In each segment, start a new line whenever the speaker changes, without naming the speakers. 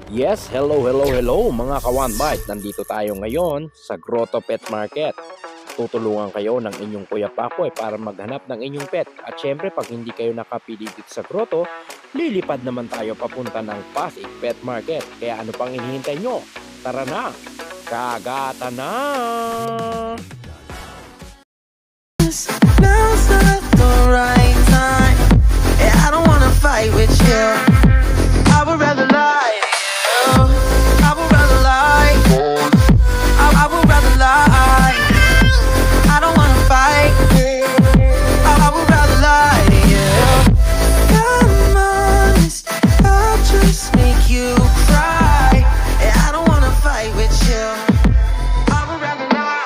Yes, hello mga ka-1Bite. Nandito tayo ngayon sa Grotto Pet Market. Tutulungan kayo ng inyong Kuya Pakoy para maghanap ng inyong pet. At syempre, pag hindi kayo nakapili dito sa Grotto, lilipad naman tayo papunta ng Pasig Pet Market. Kaya ano pang hinihintay nyo? Tara na! Kagata na!
Now's not the right time. Yeah, I don't wanna fight with you. I would rather lie. I would rather lie. I would rather lie. I don't wanna fight. I would rather lie to you. I'm honest, I'll just make you cry. Yeah, I don't wanna fight with you. I would rather lie.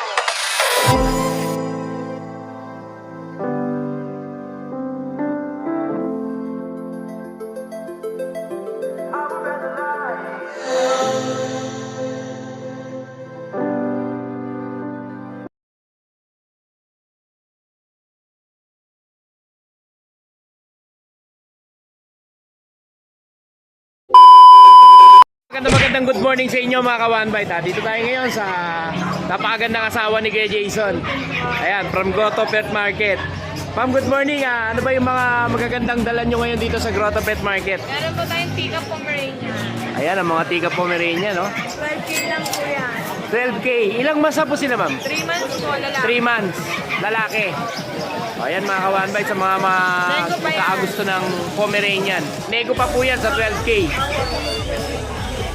Magandang good morning sa inyo mga ka-1Bite. Dito tayo ngayon sa napakagandang asawa ni Kuya Jason. Ayan, from Grotto Pet Market. Ma'am, good morning. Ano ba yung mga magagandang dala nyo ngayon dito sa Grotto Pet Market?
Meron po tayong Tika Pomeranian.
Ayan, ang mga Tika Pomeranian, no?
12K lang po yan.
12K. Ilang masa po sila, ma'am?
3 months po, lalaki.
3 months. Lalaki. Ayan mga ka-1Bite, sa mga gusto ng Pomeranian. Nego pa po yan sa 12K.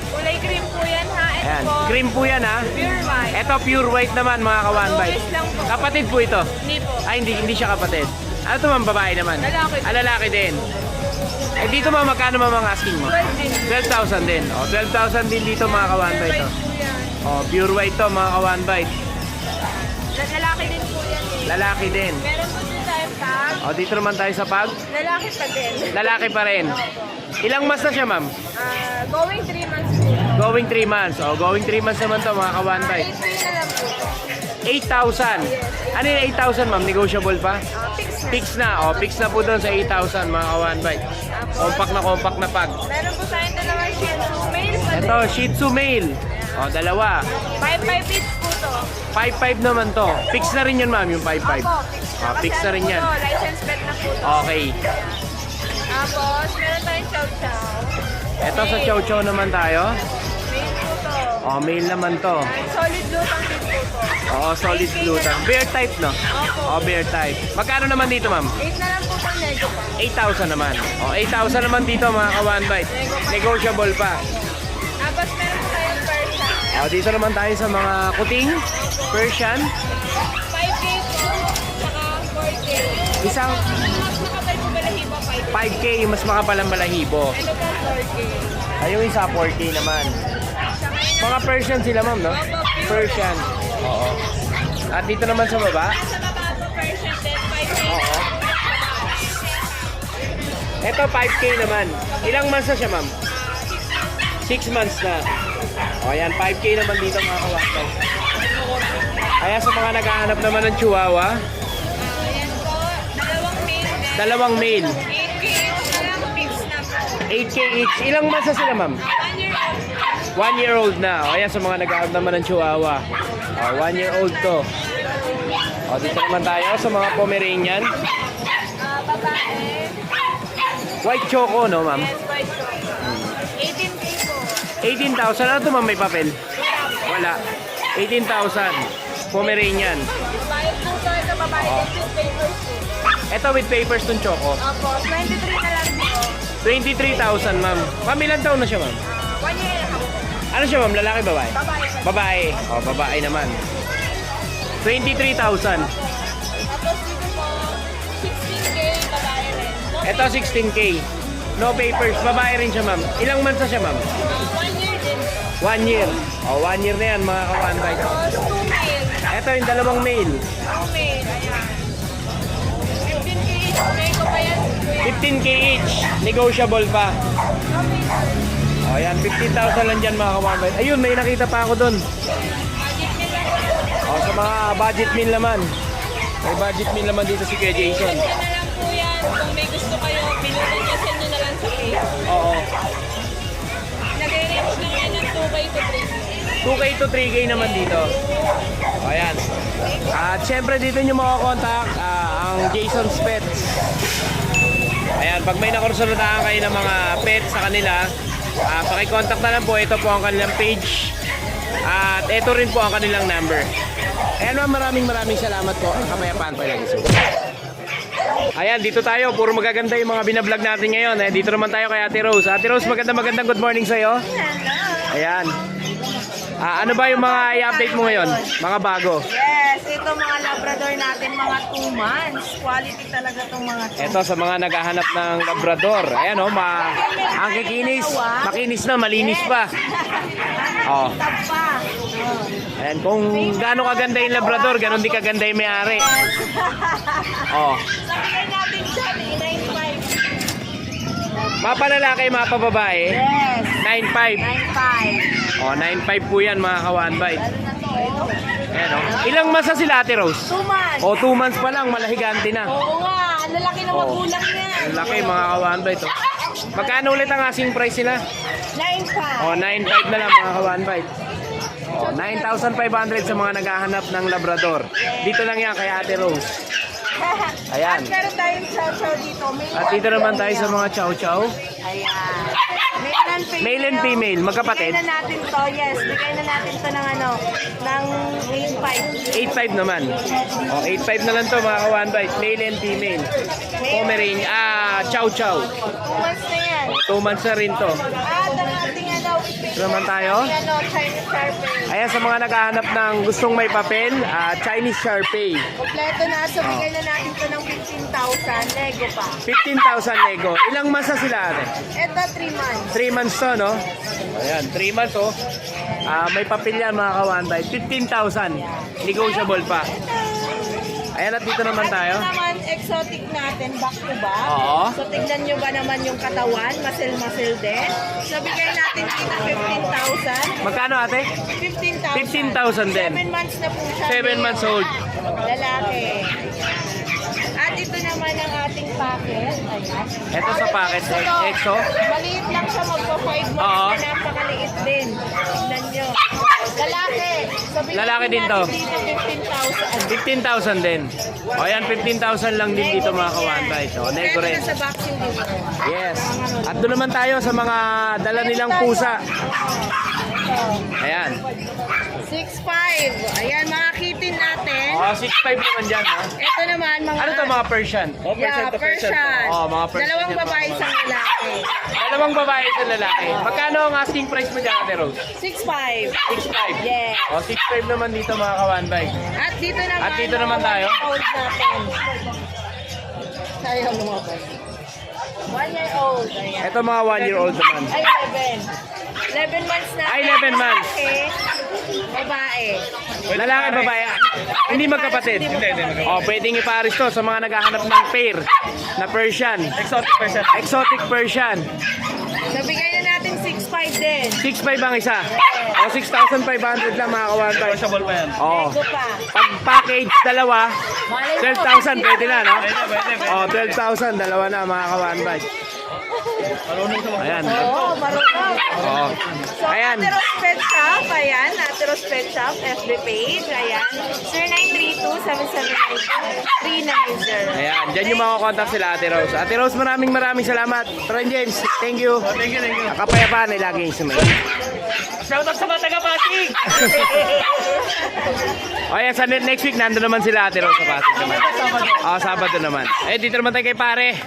Kulay cream po yan ha. Ito
Ayan,
po,
cream po yan ha.
pure white.
Ito pure white naman mga ka-1Bite.
Two lang po.
Kapatid po ito.
Hindi po.
Ay, hindi siya kapatid. Ano ito ma'am, babae naman?
Lalaki.
Lalaki din. Eh dito ma'am, magkano ma'am ang asking mo? 12,000 din. O, 12,000 din dito mga
Pure
ka-1Bite.
white
Oh.
po yan.
O, pure white to mga ka-1Bite.
Lalaki din po yan eh.
Lalaki din.
Meron po din tayong tag.
O, dito naman tayo sa pag.
Lalaki pa din.
Lalaki pa rin. Ilang months na siya ma'am?
Going 3 months po.
Going 3 months. O, going 3 months naman to mga ka-1Bite.
8K na lang po.
8,000. Ano yung 8,000 ma'am? Negotiable pa?
Fix na.
Fix na. O, fix na po doon sa 8,000 mga ka-1Bite. Compact na pag.
Meron po tayong dalawang Shih Tzu male pa din.
Ito, Shih Tzu male. O, dalawa.
5-5 each po to.
5,500 naman to. Fix na rin yun ma'am, yung 5,500.
Opo, fix na.
Fix
Kasi
na rin
ano
yan.
po to, license pet na po to.
Okay.
Tapos, meron tayong chow chow.
Ito sa Chow Chow naman tayo.
Male po to.
O, male naman to.
And solid lutang din po to.
Oo, solid
8K
blue
na lang.
Bear type, no?
Opo.
O, bear type. Magkano naman dito ma'am?
8 na lang po pang nego pa.
8,000 naman. O, 8,000 naman dito mga ka-1Bite. Negotiable pa.
Tapos, meron po tayong Persian.
O, dito naman tayo sa mga kuting. Persian.
5K po. Saka 4K.
Isang
Mas makapal po balahibo 5K.
5K, yung mas makapalang balahibo.
Ano po 4K.
Ay, yung isa 4K naman.
Saka yun
Mga Persian sila ma'am, no? Persian. Oo. At dito naman sa baba.
sa baba po Persian din 5K.
Oo. Ito 5K naman. Ilang months na siya ma'am? 6 months na. O ayan, 5K naman dito mga kawasan. Kaya sa mga naghahanap naman ng Chihuahua,
Ayan po.
dalawang male.
8K each na lang. Fix na po.
8K each. Ilang months na sila ma'am?
1 year old.
1 year old na. O ayan, sa mga naghahanap naman ng Chihuahua. O, 1 year old to. O, dito naman tayo sa mga Pomeranian.
Babae.
White choco, no ma'am?
Yes, white chocolate. 18K po.
18,000. Ano to ma'am, may papel? Wala. 18,000. Pomeranian.
Bayad po to ito babae. With papers po.
Ito with papers tong choco.
Opo, 23 na lang po.
23,000 ma'am. Ma'am, ilang taon na siya ma'am?
1 year and a half po.
Ano siya ma'am, lalaki babae?
Babae pa.
Babae. O, babae naman. 23,000.
Tapos dito po, 16K babae rin.
Ito 16K. No papers. Babae rin siya ma'am. Ilang months na siya ma'am?
1 year din.
1 year. O, 1 year na yan mga ka-1Bite.
Tapos 2 male.
Ito yung dalawang male.
2 male. Ayan. 15K each. May ko pa yan. Kuya.
15K each. Negotiable pa. O, yan. 15,000 lang dyan mga ka-1Bite. Ayun, may nakita pa ako dun.
Magic meal lang.
O, sa mga budget meal naman. May budget meal naman dito si Kuya Jason.
Send na lang po yan. Kung may gusto kayo, pinunan nyo, send nyo na lang sa page.
Oo.
Nag-range
2K to 3K naman dito. O, ayan. At syempre dito nyo makakontakt ang Jason's Pets. Ayan, pag may nakonsultahan kayo ng mga pets sa kanila, pakicontact na lang po. Ito po ang kanilang page. At ito rin po ang kanilang number. Ayan ma'am, maraming salamat po. Kapayapaan po lagi sir. Ayan, dito tayo. Puro magaganda yung mga binablog natin ngayon. Dito naman tayo kay Ate Rose. Ate Rose, magandang good morning sa'yo. Ayan. Ano ba yung mga i-update mo ngayon? Mga bago?
Yes, ito mga Labrador natin, mga 2 months. Quality talaga itong mga to.
Ito sa mga naghahanap ng Labrador. Ayan o, ang kikinis. Makinis na, malinis pa. Oh.
Tab pa.
Ayan, kung gaano kaganda yung Labrador, ganon di kaganda yung may-ari. Oh.
Sabihin natin dyan, 9.5.
Mapalalaki, mapababae.
Yes.
9.5.
9.5.
Oh, 9.5 po yan mga ka-one bite.
Lalo na to, ito.
Ayan o. Ilang masa sila Ate Rose?
2 months.
O, 2 months pa lang, malahigante na.
Oo nga, ang lalaki na magulang niya.
Ang laki mga ka-one bite. Oh. Magkano ulit ang asking price nila?
9.5.
O, 9.5 na lang mga ka-one bite. O, 9,500 sa mga naghahanap ng Labrador. Dito lang yan kay Ate Rose. Ayan.
At meron tayong chow-chow dito.
At dito naman tayo sa mga chow-chow.
Ayan.
Male and female, magkapatid.
Bigay na natin to, yes. Bigay na natin to ng ng 8.5.
8.5 naman. O, 8.5 na lang to mga ka-one bite. Male and female. Pomeranian, chow-chow.
2 months na yan.
2 months na rin to.
At ang ating
Ito naman tayo.
Chinese Sharpei.
Ayan, sa mga naghahanap ng gustong may papel, Chinese Sharpei.
Kompleto na. So, bigay na natin to ng 15,000. Lego pa.
15,000 Lego. Ilang months na sila ate?
Ito, 3 months.
3 months to, no? Ayan, 3 months oh. May papel yan mga ka-one bite. 15,000. Negotiable pa. Ayan, at dito naman tayo.
Ito naman, exotic natin, back to back.
Oo.
So, tignan nyo ba naman yung katawan? Masil-masil din. So, bigay natin dito 15,000.
Magkano ate?
15,000.
15,000 din.
7 months na po siya.
7 months old.
Lalaki. At ito naman ang ating packet. Ayan.
Ito sa packet, EXO.
Maliit lang siya, magpa 5 months
Oo.
na napakaliit din. Tignan nyo. Lalaki. So, bigyan
Lalaki din to.
natin dito 15,000.
15,000 din. O ayan, 15,000 lang din dito mga ka-one bite. O, nego rin.
Sa boxing dito.
Yes. At doon naman tayo sa mga dala nilang pusa. Ayan.
6'5". Ayan, mga kitten natin.
O, 6'5 naman dyan, ha?
Ito naman, mga...
Ano to mga Persian? O,
Yeah, Persian.
O, mga Persian.
Dalawang
yan,
babae,
mga
isang lalaki.
Dalawang babae sa lalaki. Magkano ang asking price mo dyan, Ate Rose?
6'5".
6'5.
Yes.
O, 6'5 naman dito mga ka-one bite.
At dito naman,
At dito naman tayo.
1 year old natin. Ayaw lumabas. 1 year old. Ayan.
Ito mga 1-year-old naman.
Ay, 11. 11 months na.
Ay, 11 months.
Babae.
Lalaki, babae. Hindi magkapatid. O, pwedeng iparis to sa mga naghahanap ng pair na Persian. Exotic Persian. Exotic Persian.
So, bigay na natin 6'5 din.
6'5 ang isa. O, 6,500 lang mga kawan. Negotiable pa yan. O,
Nego pa.
pag package dalawa,
Malay mo,
12,000 pwede na, no?
Pwede.
O, 12,000, dalawa na mga kawan. Ayan.
Oo, marunong.
O,
So,
ayan.
Ateros Pet Shop, ayan, Ateros Pet Shop, FB page, ayan, 0932-7792-390.
Ayan, dyan yung makakontakt sila Ate Rose. Ate Rose, maraming salamat. Troy James, thank you.
Thank you.
Kapayapaan ay laging sumay.
Shoutout sa mga taga-Pasig!
O yan, sa next week, nandun naman sila Ate Rose sa Pasig naman. O, Sabado naman. Eh, dito naman tayo kay pare.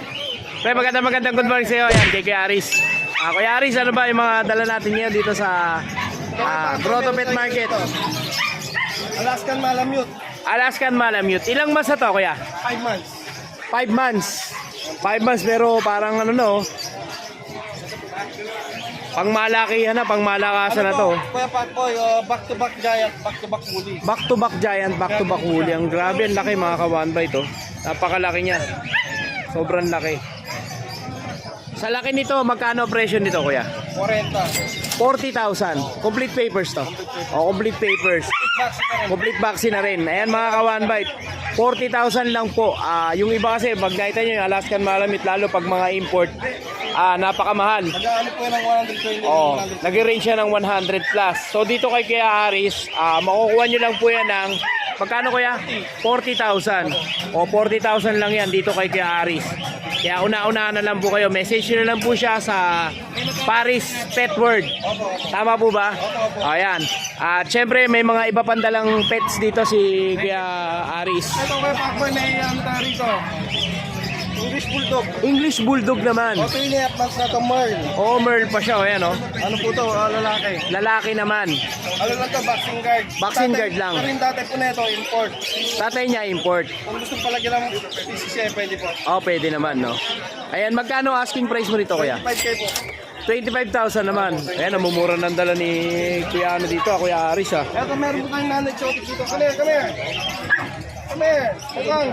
Pre, magandang good morning sa iyo. Ayan, kay Kuya Aris. Kuya Aris, ano ba yung mga dala natin ngayon dito sa Grotto Pet Market?
Alaskan Malamute,
Alaskan Malamute. Ilang months na to, Kuya?
5 months.
5 months. 5 months pero parang ano no? Pangmalakihan na, pangmalakasan na to.
Kuya Pakboy, back-to-back giant, back-to-back bully.
Back to back giant, back to back huli. Ang grabe, ang laki mga ka-one bite to. Napakalaki niya. Sobrang laki. Sa laki nito, magkano presyo nito, Kuya?
40.
40,000. Complete papers to. O, complete papers. Complete vaccine na rin. Ayan mga ka-one bite. 40,000 lang po. Yung iba kasi, pag nakita nyo yung Alaskan Malamute, lalo pag mga import, napakamahal.
Nag-ano po yan ng 120
Oh,
100.
nag-range siya ng 100 plus. So dito kay Kuya Aris, makukuha nyo lang po yan ng magkano kuya? 40,000. O 40,000 lang yan dito kay Kuya Aris. Kaya una-unahan na lang po kayo. Message nyo na lang po siya sa Paris Pet World. Tama po ba? Ayan. At syempre may mga iba pandalang pets dito si Kuya Aris.
Ito kaya Pakboy, may ano tayo rito. English Bulldog.
English Bulldog naman.
O, 2.5 months na ito, Merl.
Oh, Merl pa siya. O yan o.
Ano po ito? Lalaki.
Lalaki naman.
Ano lang ito? Boxing guard.
Boxing guard lang.
Ito rin dati po na ito, import.
Tatay niya import.
Kung gusto palagyan ng PCC, pwede po.
Oh, pwede naman, no? Ayan, magkano asking price mo rito, kuya?
5K po.
25,000 naman. Ayan, namumura ng dala ni Kuya ano dito, Kuya Aris, ah.
Eto, meron po tayong nanay chotic dito. Come here, come here. Come here. Mokang.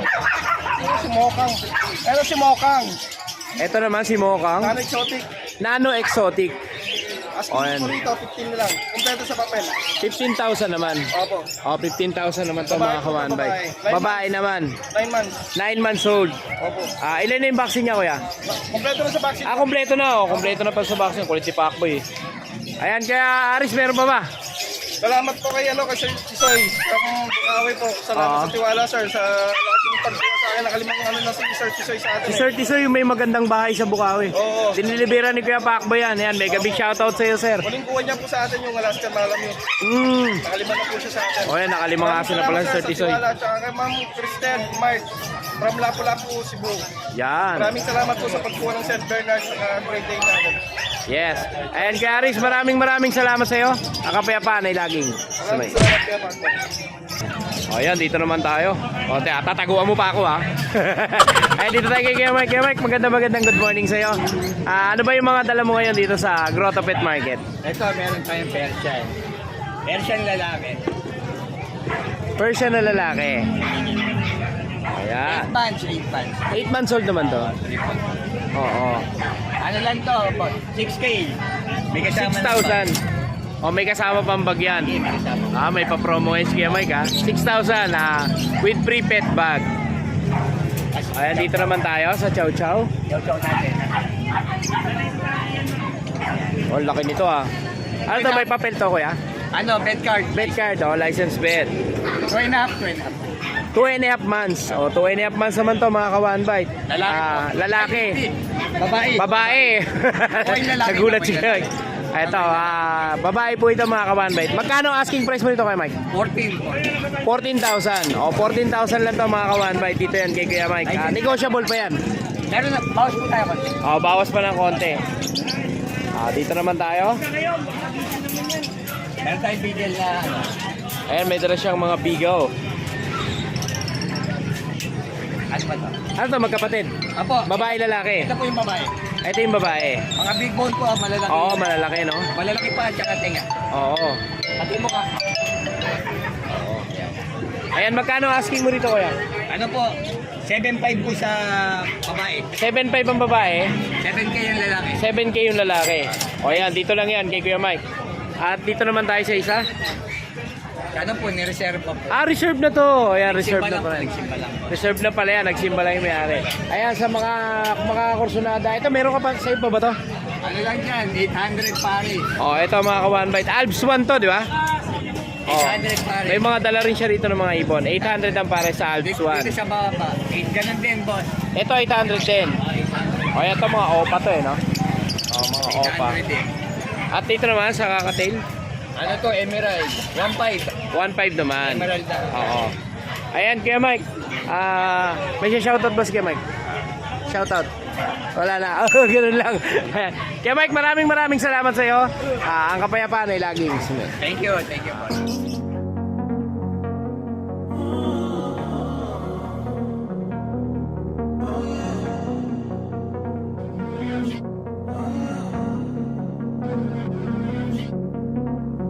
Ito si Mokang. Ito si Mokang.
Ito naman si Mokang.
Nanay chotic.
Nano Exotic.
Asking
Oh, yan.
po rito, 15 na lang. Kompleto sa papel.
15,000 naman.
Opo.
Oh, 15,000 naman to mga kawanbay.
Babae.
Babae naman.
9 months.
9 months old.
Opo.
Ilan na yung vaccine niya, kuya?
Kompleto na sa vaccine.
Kompleto na. Oh, kompleto na pa sa vaccine. Kulit si Pacboy. Ayan, kaya Aris, meron pa ba?
Salamat po kay Sir Tisoy. From Bukawi po. Salamat sa tiwala, sir. Sa lahat yung pagkuha sa akin. Nakalimang na si Sir Tisoy sa atin.
Si Sir Tisoy yung may magandang bahay sa Bukawi.
Oo.
Dinilibera ni Kuya Pacboy yan. Ayan, mega big shoutout sa iyo, sir.
Muling kuha niya po sa atin yung Alaskan Malamute.
Mm.
Nakalima na po siya sa atin.
O yan, nakalimang aso na pala si Sir Tisoy.
Sa tiwala, tsaka kay Ma'am Kristen Mark from Lapu-Lapu, Cebu.
Yan.
Maraming salamat po sa pagkuha ng St. Bernard sa great day natin.
Yes. Ayan, Kuya Aris, maraming salamat sa iyo. Ang kapayapaan ay laging
Maraming
sumay.
salamat kaya Pakboy.
O yan, dito naman tayo. O, tataguan mo pa ako, ha? Ayan, dito tayo kay Kuya Mike. Kuya Mike, magandang good morning sa iyo. Ano ba yung mga dala mo ngayon dito sa Grotto Pet Market?
Ito, meron tayong Persian. Persian lalaki.
Persian na lalaki. Ayan.
8 months, 8 months.
8 months old naman to. Oo.
Ano lang to, boss? 6K. May kasama
6,000. O, may kasama pang bag yan.
May kasama.
May pa-promo ngayon si Kuya Mike, ha? 6,000 with free pet bag. Ayan, dito naman tayo sa Chow Chow.
Chow natin.
Oh, laki nito, ha? Ano to, may papel to, kuya?
Ano, bed card.
Bed card, license bed.
2.5.
2.5 months. O, 2.5 months naman to, mga kawanbite.
Lalaki po.
Lalaki.
Babae.
Babae.
Ako'y lalaki,
Nagulat
ako'y
siya. Ito, babae po ito, mga kawanbite. Magkano asking price mo nito kay Mike?
14.
14,000. O, 14,000 lang to, mga kawanbite. Dito yan kay Kuya Mike. Negotiable pa yan.
Meron na, bawas po tayo konti.
O, bawas pa ng konti. Dito naman tayo.
Meron tayong bigel na, ano,
Ayan, may dala siyang mga bigaw.
ano ba to?
Ano to, magkapatid?
Apo,
Babae, lalaki.
ito po yung babae.
Ito yung babae.
Mga big bone po, malalaki.
Oo, malalaki, no?
Malalaki pa, tsaka tenga.
Oo.
Pati mo ka.
Ayan, magkano asking mo dito, kuya?
Ano po, 7.5 po sa babae.
7.5 ang babae,
7K yung lalaki.
7K yung lalaki. O yan, dito lang yan kay Kuya Mike. At dito naman tayo sa isa.
Ano po, ni-reserve pa po.
Reserve na to. Ayan, reserve
Nagsimba
na
lang
pa
po,
rin.
nagsimba lang po.
Reserve na pala yan, nagsimba lang yung may-ari. Ayan, sa mga kursunada. Ito, meron ka pa, sa'yo pa ba to?
Ano lang yan, 800 pare.
O, ito mga ka-one bite. Alps 1 to, di ba? O,
800 pare.
may mga dala rin siya rito ng mga ibon. 800 ang pare sa Alps
Dito
1.
sa baba, 8 ganun din, boss.
Ito, 810. O, ito mga opa to, no? O, mga opa.
800 din.
At dito naman sa kakatail,
Ano to, Emerald, 1.5.
1.5 naman.
Emerald na.
Oo. Ayan, Kuya Mike. May shoutout ba si Kuya Mike? Shoutout. Wala na. Ganun lang. Ayan. Kuya Mike, maraming salamat sa iyo. Ang kapayapaan ay laging sunod.
Thank you, boss.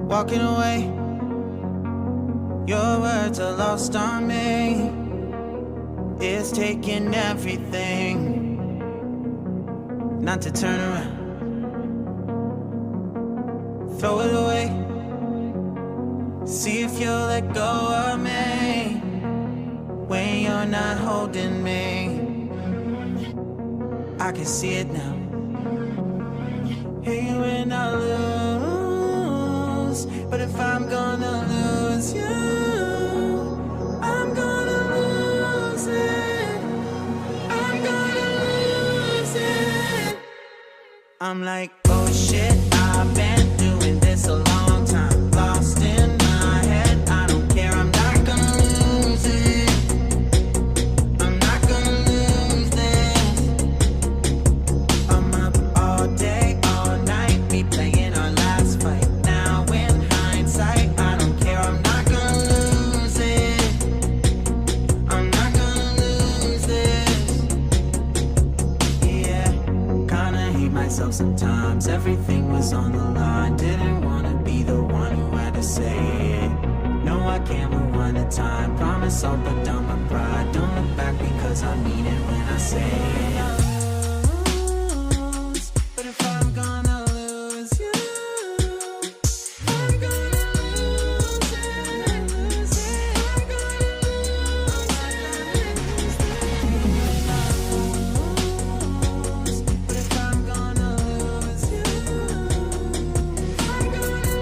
Walking away, your words are lost on me. It's taking everything not to turn around. Throw it away. See if you'll let go of me when you're not holding me. I can see it now. if I'm gonna lose you, I'm gonna lose it. I'm gonna lose it. I'm like, oh shit, I've been doing this a long time. Lost in my head, I don't care, I'm not gonna lose it. I'm not gonna lose this. I'm up all day, all night, replaying our last fight. Now in hindsight, I don't care, I'm not gonna lose it. I'm not gonna lose this. Yeah, kinda hate myself sometimes. Everything was on the line. Didn't wanna be the one who had to say it. No, I can't move one at a time. Promise I'll put down my pride. Don't look back because I mean it when I say it. But if I'm gonna lose you, I'm gonna lose it. I'm gonna lose it. But if I'm gonna lose you, I'm gonna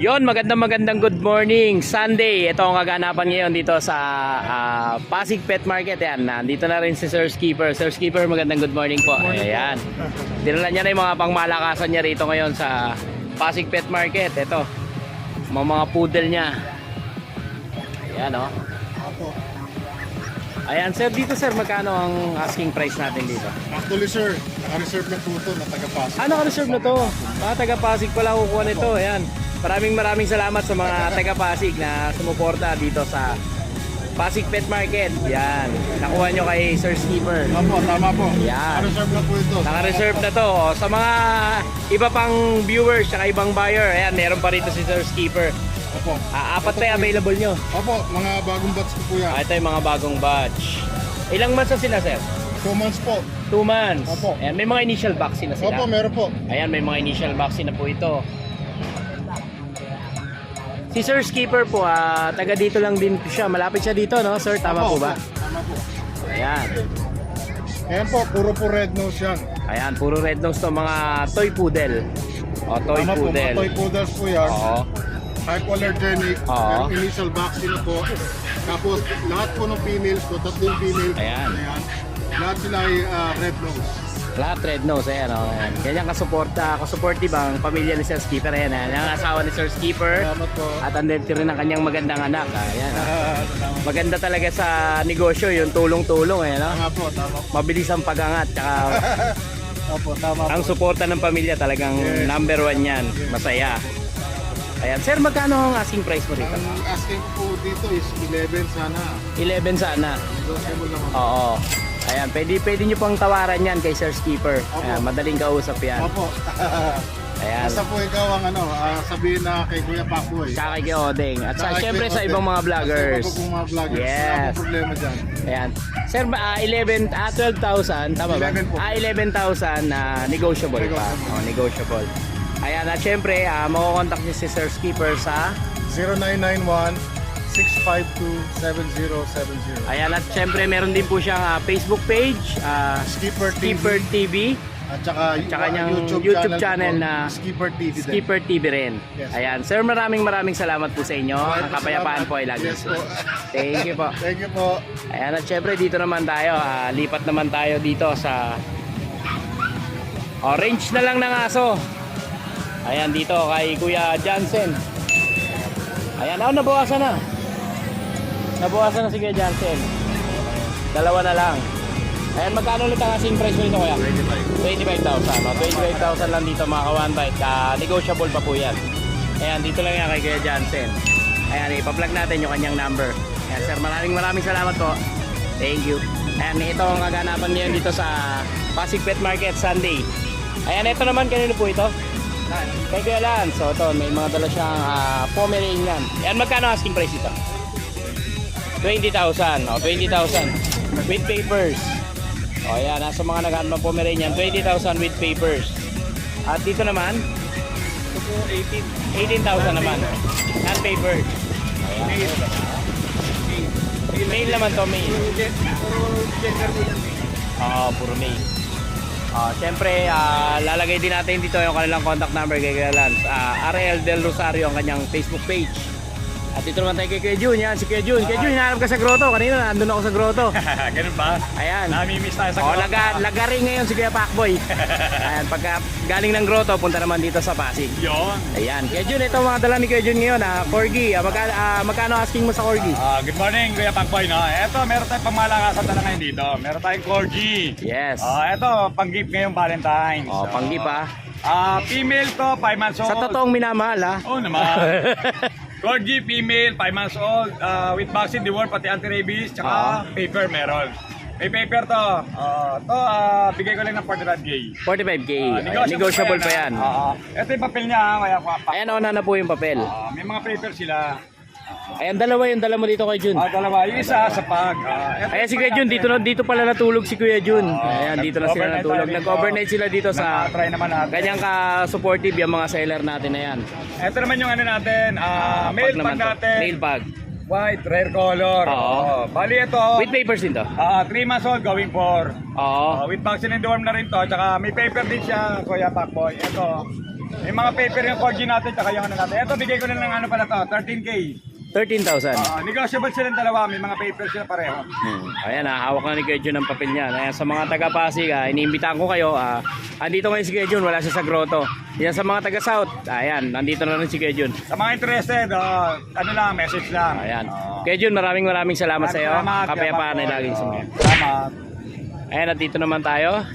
Yon, magandang good morning. Sunday. Ito ang kaganapan ngayon dito sa Pasig Pet Market. Yan, nandito na rin si Sir Skipper. Sir Skipper, magandang good morning po. Ayan. Dinala niya na yung mga pangmalakasan niya rito ngayon sa Pasig Pet Market. Ito, mga poodle niya. Ayan, oh. Ayan, sir, dito sir, magkano ang asking price natin dito?
Actually sir, naka-reserve na po ito na taga-Pasig.
Naka-reserve na to. Mga taga-Pasig pala kukuha nito. Ayan. Maraming salamat sa mga taga-Pasig na sumuporta dito sa Pasig Pet Market. Yan. Nakuha nyo kay Sir Skipper.
Opo, tama po.
Yan.
Naka-reserve na po ito.
Naka-reserve na to. O, sa mga iba pang viewers at ibang buyer, ayan, meron pa rito si Sir Skipper.
Opo.
Apat pa yung available nyo.
Opo, mga bagong batch ko po yan.
Ito yung mga bagong batch. Ilang months na sila, sir?
2 months po.
2 months.
Opo.
Ayan, may mga initial vaccine na sila.
Opo, meron po.
Ayan, may mga initial vaccine na po ito. Si Sir Skipper po, taga dito lang din siya. Malapit siya dito, no? Sir, tama po
Opo,
ba?
Tama po.
Ayan.
Ayan po, puro po red nose yan.
Ayan, puro red nose to, mga toy poodle. O, toy
Tama po, mga
poodle.
toy poodles po yan.
Oo.
Hypoallergenic,
Oo.
meron initial vaccine na po. Tapos lahat po ng females po, 3 females.
Ayan.
Lahat sila ay red nose.
Lahat red nose, ayan, o. Ayan. Ganyan ka-supportive ang pamilya ni Sir Skipper. Ayan, ayan, ang asawa ni Sir Skipper.
Salamat po.
At andito rin ang kanyang magandang anak. Ayan. Maganda talaga sa negosyo, yung tulong-tulong, ayan, o.
Tama po, tama po.
Mabilis ang pag-angat, tsaka
Opo, tama po.
ang suporta ng pamilya talagang number 1 yan. Masaya. Ayan, sir, magkano ang asking price mo rito?
Ang asking po dito is 11 sana.
11 sana.
Negotiable naman.
Oo. Ayan, pwede nyo pang tawaran yan kay Sir Skipper.
Opo.
Ayan, madaling kausap yan.
Opo.
Ayan.
Basta po ikaw ang sabihin na kay Kuya Paco eh.
Tsaka kay Odeng. At
Tsaka kay
syempre sa
Kuya
ibang mga
Odeng.
vloggers.
Sa ibang mga vloggers.
Yes.
Wala pong problema dyan.
Ayan. Sir, 12,000, tama ba?
11 po.
11,000 na negotiable pa.
Negotiable.
Oh, negotiable. Ayan, at syempre, makukontakt niyo si Sir Skipper sa
0991-652-7070.
ayan, at syempre meron din po siyang Facebook page,
Skipper TV.
Skipper TV.
At saka
niyang YouTube channel
po,
na
Skipper TV din.
Skipper TV rin.
Yes.
Ayan, sir, maraming salamat po sa inyo. Ang kapayapaan po ay lagi.
Yes po.
Thank you po.
Thank you po.
Ayan, at syempre dito naman tayo, lipat naman tayo dito sa orange na lang ng aso. Ayan, dito kay Kuya Jansen. Ayan, nabawasan na. Nabawasan na si Kuya Jansen. Dalawa na lang. Ayan, magkano ulit ang asking price mo dito, Kuya? 25,000. 25,000 lang dito, mga ka-one bite. Negotiable pa po yan. Ayan, dito lang yan kay Kuya Jansen. Ayan, ipa-plug natin yung kanyang number. Ayan, sir, maraming salamat po. Thank you. Ayan, ito ang kaganapan ngayon dito sa Pasig Pet Market Sunday. Ayan, ito naman, kanino po ito? Kay Kuya Lance. So, ito, may mga dala siyang Pomeranian. Ayan, magkano asking price ito? 20,000. O, 20,000. With papers. O, ayan, nasa mga naghahanap ng Pomeranian, 20,000 with papers. At dito naman, 18,000 naman. Non-papers. Ayan. Male naman to, male. Oo, puro male. Siyempre, lalagay din natin dito yung kanilang contact number kay Kuya Lance. RL Del Rosario ang kanyang Facebook page. At dito naman tayo kay Kuya Jun. Yan, si Kuya Jun. Kuya Jun, hinahanap ka sa grotto. Kanina, nandun ako sa grotto.
Ganun ba?
Ayan.
Namimiss tayo sa grotto.
Lagari ngayon si Kuya Pacboy. Ayan, pagka galing ng grotto, punta naman dito sa Pasig.
Yun.
Ayan. Kuya Jun, ito mga dala ni Kuya Jun ngayon. Corgi. Magkano asking mo sa Corgi?
Good morning, Kuya Pacboy. No? Eto, meron tayong pangmalakasan na ngayon dito. Meron tayong corgi.
Yes.
Eto, pang-gift ngayong Valentine's.
Panggip ha.
Female to, 5 months old.
Sa totoong minamahal ha.
Oo naman. Corgi, female, 5 months old, with vaccine, deworm, pati anti-rabies, tsaka paper meron. May paper to. Bigay ko lang ng 45K.
45K. Negotiable pa yan.
Ito yung papel niya, kaya
Ayan, una na po yung papel.
may mga paper sila.
Ayan, dalawa yung dala mo dito kay Jun.
Dalawa. Yung isa sa pag.
Ayan si Kuya Jun, dito pala natulog si Kuya Jun. Ayan, dito na sila natulog. Nag-overnight sila dito sa
Try naman natin.
ganyang ka-supportive yung mga seller natin na yan.
Ito naman yung ano natin, mail
naman
pag
to.
natin.
Mail bag.
White, rare color.
Oo.
Bali ito.
With papers din to.
3 months old, going for.
Oo.
With vaccine and deworm na rin to. Tsaka may paper din siya, Kuya Pacboy. Ito. May mga paper yung corgi natin, tsaka yung ano natin. Ito, bigay ko na ng ano pala to, 13K.
13,000.
Negotiable silang dalawa, may mga paper sila pareho.
Ayan, hawak na ni Kuya Jun ang papel niya. Ayan, sa mga taga-Pasig, iniimbitahan ko kayo. Andito ngayon si Kuya Jun, wala siya sa grotto. Yan sa mga taga-South, ayan, nandito na rin si Kuya Jun.
Sa mga interested, ano lang, message lang.
Ayan. Kuya Jun, maraming salamat sa iyo. Kapayapaan ay laging sumayo.
Salamat.
Ayan, at dito naman tayo.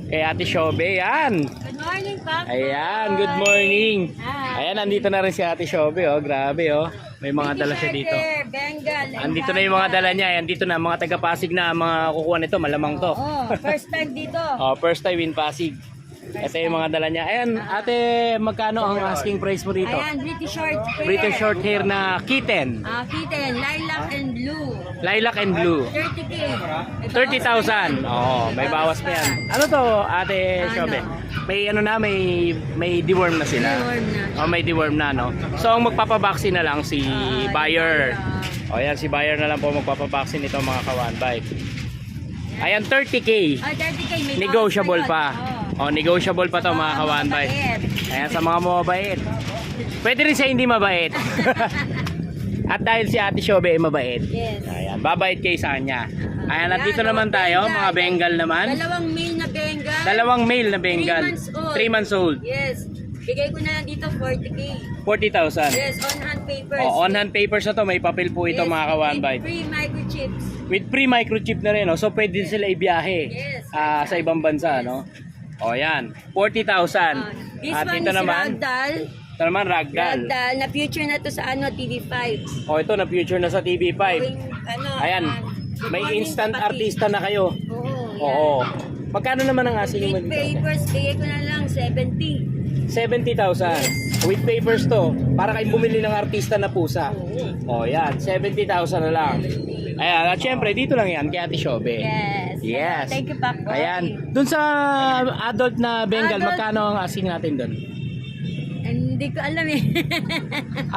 Kay Ate Shobe, yan.
Good morning, Papa.
Ayan, good morning.
Hi.
Ayan, nandito na rin si Ate Shobe, oh. Grabe, oh. May mga dala siya dito.
Bengal.
Andito na yung mga dala niya. Andito na, mga taga-Pasig na mga kukuha nito. Malamang to.
Oh, first time dito.
First time in Pasig. Ito yung mga dala niya. Ayan, ate, magkano ang asking price mo dito?
Ayan, British short hair.
British short hair na kitten.
Kitten, lilac and blue.
Lilac and blue.
30K.
30,000. Oo, may bawas pa yan. Ano to, ate Shobe? May ano na, may deworm na sila.
Deworm na.
May deworm na, no? So, ang magpapabaksin na lang si buyer. O yan, si buyer na lang po magpapabaksin ito mga kawan bite. Ayan, 30K.
30K. May
Negotiable
bawas
pa.
yun.
Negotiable pa to mga kawan bite. Ayan, sa mga mabait. Pwede rin sa hindi mabait. At dahil si Ate Shobe ay mabait.
Yes.
Ayan, babait kayo sa kanya. Ayan, at dito naman tayo, mga Bengal naman.
Dalawang male na Bengal.
Dalawang male na Bengal.
3 months old.
3 months old.
Yes. Bigay ko na lang dito 40K.
40,000.
Yes, on-hand papers.
On-hand papers na to, may papel po ito
Yes,
mga kawan
with
bite.
free microchips.
With free microchip na rin, no? So pwede sila ibiyahe
Yes.
sa ibang bansa, no? O yan, 40,000.
This
At
one
ito
is
naman,
Ragdoll.
ito naman Ragdoll.
Ragdoll, na future na to sa TV5.
O ito na future na sa TV5.
Going,
Ayan,
good
may
morning,
instant
Pati.
artista na kayo.
Oo.
Oo. Magkano naman ang asking mo
With
dito?
papers, bigay ko na lang 70.
70,000. With papers to, para kayong bumili ng artista na pusa. O yan, 70,000 na lang. Ayan, at syempre, dito lang yan, kay Ate Shobe.
Yes.
Yes.
Thank you, Paco.
Ayan. Doon sa adult na Bengal,
Adult.
magkano ang asking natin doon?
Hindi ko alam eh.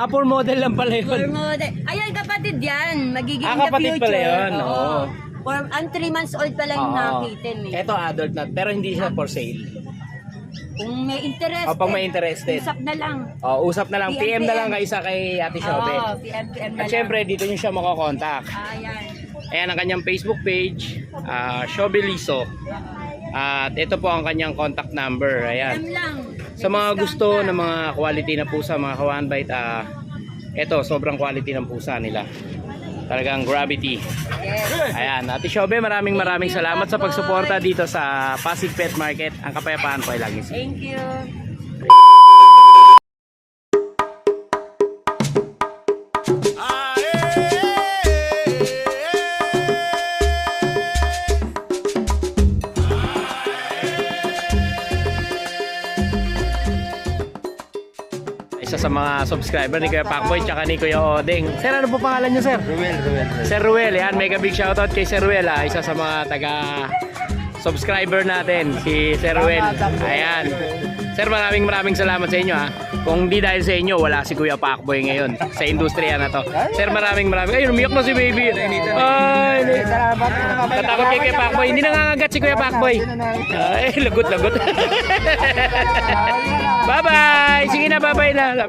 For model lang pala
For
yun.
model. Ayan, kapatid yan. Magiging in the
Kapatid
future.
pala yun.
Oo.
Oo.
Ang 3 months old pa lang
Oo.
nakakita eh.
Ito adult na, pero hindi siya for sale.
Kung may interest.
Pag may interested.
Usap na lang.
Usap na lang, PM na lang
PM.
kayo sa kay Ate Shobe.
Oo, PM na
At
lang.
syempre, dito nyo siya makakontakt.
Ayan.
Ayan ang kanyang Facebook page, Shobe Liso. At ito po ang kanyang contact number.
PM
Ayan.
lang.
Sa mga
Discount
gusto
pa.
ng mga quality na pusa, mga kawan bite, ito, sobrang quality ng pusa nila. Talagang gravity.
Yes.
Ayan, Ate Shobe, maraming salamat sa pagsuporta dito sa Pasig Pet Market. Ang kapayapaan po ay laging
Thank you.
isa sa mga subscriber ni Kuya Pacboy tsaka ni Kuya Odeng. Sir, ano po pangalan niyo, sir? Ruel. Sir Ruel, yan. Mega big shoutout kay Sir Ruel. Isa sa mga taga subscriber natin, si Sir Ruel. Ayan. Sir, maraming salamat sa inyo ha. Kung di dahil sa inyo, wala si Kuya Pacboy ngayon sa industriya na to. Sir, maraming. Ayun, umiyak na si baby. Ay, katakot kay Kuya Pacboy. Hindi nangangagat si Kuya Pacboy. Ay, lagot. Bye-bye. Sige na, bye-bye na.